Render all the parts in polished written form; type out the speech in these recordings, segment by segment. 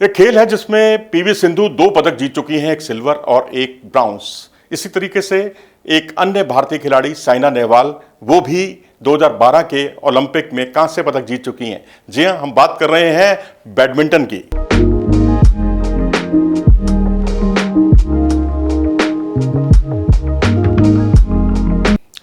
एक खेल है जिसमें पीवी सिंधु 2 पदक जीत चुकी हैं, एक सिल्वर और एक ब्राउंस। इसी तरीके से एक अन्य भारतीय खिलाड़ी साइना नेहवाल, वो भी 2012 के ओलंपिक में कांस्य पदक जीत चुकी हैं। जी हां, हम बात कर रहे हैं बैडमिंटन की।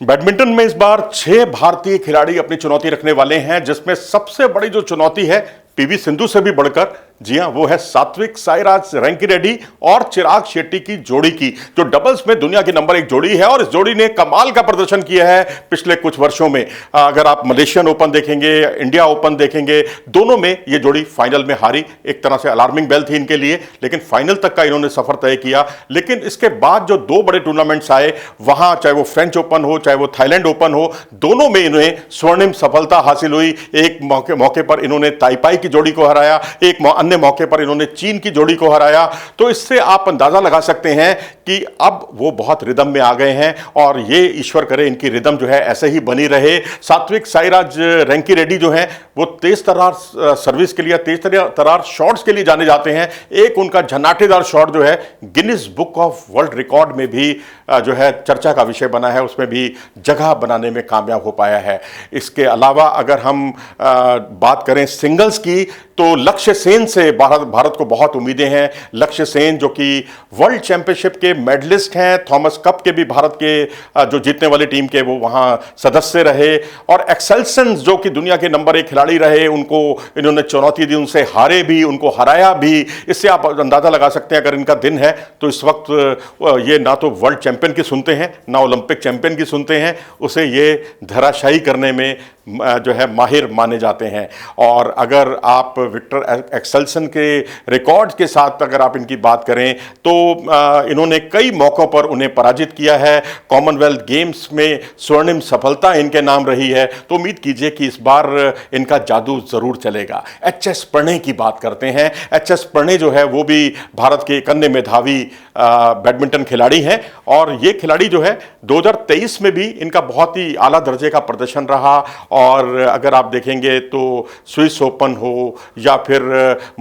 बैडमिंटन में इस बार 6 भारतीय खिलाड़ी अपनी चुनौती रखने वाले हैं, जिसमें सबसे बड़ी जो चुनौती है पीवी सिंधु से भी बढ़कर, जी हां, वो है सात्विक साईराज रैंकीरेड्डी और चिराग शेट्टी की जोड़ी की, जो डबल्स में दुनिया की नंबर 1 जोड़ी है। और इस जोड़ी ने कमाल का प्रदर्शन किया है पिछले कुछ वर्षों में। अगर आप मलेशियन ओपन देखेंगे, इंडिया ओपन देखेंगे, दोनों में ये जोड़ी फाइनल में हारी। एक तरह से अलार्मिंग बेल थी इनके लिए, लेकिन फाइनल तक का इन्होंने सफर तय किया। लेकिन इसके बाद जो 2 बड़े टूर्नामेंट्स आए, वहां चाहे वो फ्रेंच ओपन हो, चाहे वो थाईलैंड ओपन हो, दोनों में इन्हें स्वर्णिम सफलता हासिल हुई। एक मौके पर इन्होंने ताइपाई की जोड़ी को हराया, एक अन्य मौके पर इन्होंने चीन की जोड़ी को हराया। तो इससे आप अंदाजा लगा सकते हैं कि अब वो बहुत रिदम में आ गए हैं, और ये ईश्वर करे इनकी रिदम जो है ऐसे ही बनी रहे। सात्विक साईराज रैंकीरेड्डी जो है वो तेज तरार सर्विस के लिए, तेज तरार शॉट्स के लिए जाने जाते हैं। एक उनका झनाटेदार शॉट जो है Guinness book of world record में भी जो है चर्चा का विषय बना है, उसमें भी जगह बनाने में कामयाब हो पाया है। इसके अलावा अगर हम बात करें सिंगल्स की, तो लक्ष्य सेन से भारत को बहुत उम्मीदें हैं। लक्ष्य सेन जो कि वर्ल्ड चैंपियनशिप के मेडलिस्ट हैं, थॉमस कप के भी भारत के जो जीतने वाली टीम के वो वहां सदस्य रहे। और एक्सेल्सन जो कि दुनिया के नंबर 1 खिलाड़ी रहे, उनको इन्होंने चुनौती दी, उनसे हारे भी, उनको हराया भी। इससे आप अंदाजा लगा सकते हैं अगर इनका दिन है तो इस वक्त ये ना तो वर्ल्ड चैंपियन की सुनते हैं, ना ओलंपिक चैंपियन की सुनते हैं, उसे ये धराशायी करने में जो है माहिर माने जाते हैं। और अगर आप विक्टर एक्सेल्सन के रिकॉर्ड्स के साथ अगर आप इनकी बात करें, तो इन्होंने कई मौकों पर उन्हें पराजित किया है। कॉमनवेल्थ गेम्स में स्वर्णिम सफलता इनके नाम रही है। तो उम्मीद कीजिए कि इस बार इनका जादू जरूर चलेगा। एच.एस. प्रणय की बात करते हैं। एच.एस. प्रणय जो है वो भी भारत के एक अन्य मेधावी बैडमिंटन खिलाड़ी हैं, और ये खिलाड़ी जो है 2023 में भी इनका बहुत ही आला दर्जे का प्रदर्शन रहा। और अगर आप देखेंगे तो स्विस ओपन हो या फिर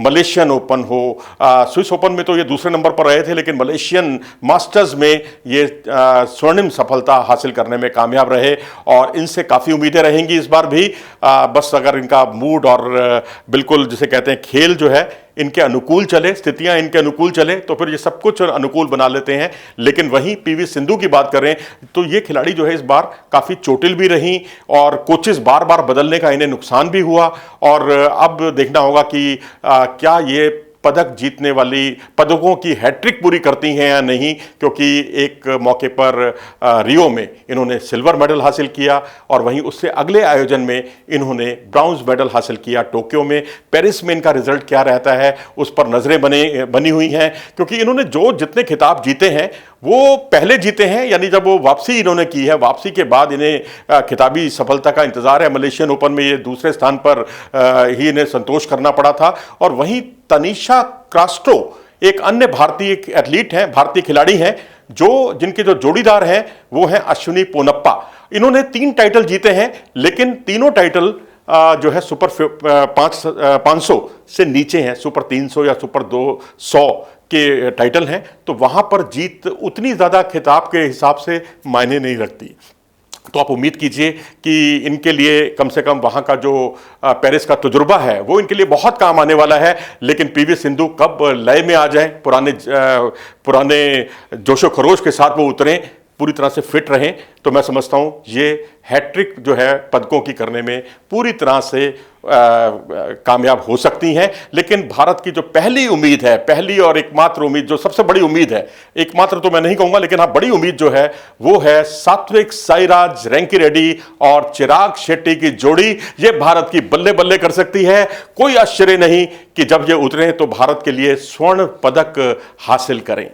मलेशियन ओपन हो, स्विस ओपन में तो ये दूसरे नंबर पर रहे थे, लेकिन मलेशियन मास्टर्स में ये स्वर्णिम सफलता हासिल करने में कामयाब रहे। और इनसे काफ़ी उम्मीदें रहेंगी इस बार भी। बस अगर इनका मूड और बिल्कुल जिसे कहते हैं खेल जो है इनके अनुकूल चले, स्थितियां इनके अनुकूल चले, तो फिर ये सब कुछ अनुकूल बना लेते हैं। लेकिन वहीं पीवी सिंधु की बात करें तो ये खिलाड़ी जो है इस बार काफ़ी चोटिल भी रही, और कोचेस बार बार बदलने का इन्हें नुकसान भी हुआ। और अब देखना होगा कि क्या ये पदक जीतने वाली पदकों की हैट्रिक पूरी करती हैं या नहीं, क्योंकि एक मौके पर रियो में इन्होंने सिल्वर मेडल हासिल किया, और वहीं उससे अगले आयोजन में इन्होंने ब्राउन्ज मेडल हासिल किया टोक्यो में। पेरिस में इनका रिजल्ट क्या रहता है उस पर नजरें बनी हुई हैं, क्योंकि इन्होंने जितने खिताब जीते हैं वो पहले जीते हैं, यानी जब वो वापसी इन्होंने की है, वापसी के बाद इन्हें खिताबी सफलता का इंतजार है। मलेशियन ओपन में ये दूसरे स्थान पर ही इन्हें संतोष करना पड़ा था। और वहीं तनिषा क्रास्टो एक अन्य भारतीय एथलीट हैं, भारतीय खिलाड़ी हैं, जिनके जो जोड़ीदार हैं वो हैं अश्विनी पोनप्पा। इन्होंने 3 टाइटल जीते हैं, लेकिन तीनों टाइटल जो है सुपर 500 से नीचे हैं, सुपर 300 या सुपर 200 के टाइटल हैं। तो वहां पर जीत उतनी ज़्यादा खिताब के हिसाब से मायने नहीं रखती। तो आप उम्मीद कीजिए कि इनके लिए कम से कम वहाँ का जो पेरिस का तजुर्बा है वो इनके लिए बहुत काम आने वाला है। लेकिन पीवी सिंधु कब लय में आ जाए, पुराने जोशो खरोश के साथ वो उतरें, पूरी तरह से फिट रहें, तो मैं समझता हूँ ये हैट्रिक जो है पदकों की करने में पूरी तरह से कामयाब हो सकती हैं। लेकिन भारत की जो पहली उम्मीद है, पहली और एकमात्र उम्मीद, जो सबसे बड़ी उम्मीद है, एकमात्र तो मैं नहीं कहूँगा, लेकिन हाँ बड़ी उम्मीद जो है वो है सात्विक साईराज रैंकीरेड्डी और चिराग शेट्टी की जोड़ी। ये भारत की बल्ले बल्ले कर सकती है। कोई आश्चर्य नहीं कि जब ये उतरे तो भारत के लिए स्वर्ण पदक हासिल करें।